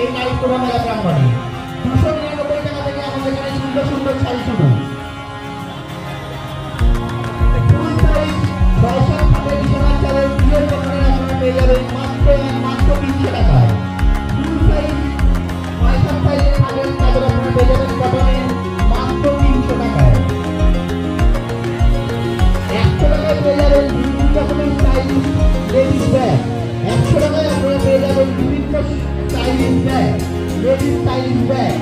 এই নারীপুরা মেলা প্রাঙ্গণে 299 টাকা থেকে আমাদের এখানে সুন্দর সুন্দর শাড়ি শুরু। ফুল সাইজ বর্ষার খাটে বিছানার চাদর বিয়ের দোকানে আপনারা পেয়ে যাবেন মাত্র 300 টাকায়। ফুল সাইজ পয়সার সাইজের খাটের চাদর আপনারা পেয়ে যাবেন কটনে মাত্র 300 টাকায়। 100 টাকায় পেয়ে যাবেন বিভিন্ন রকমের স্টাইলিশ লেডিস ব্যাগ। 100 টাকায় আপনারা পেয়ে যাবেন বিভিন্ন stylish bag, ladies stylish bag.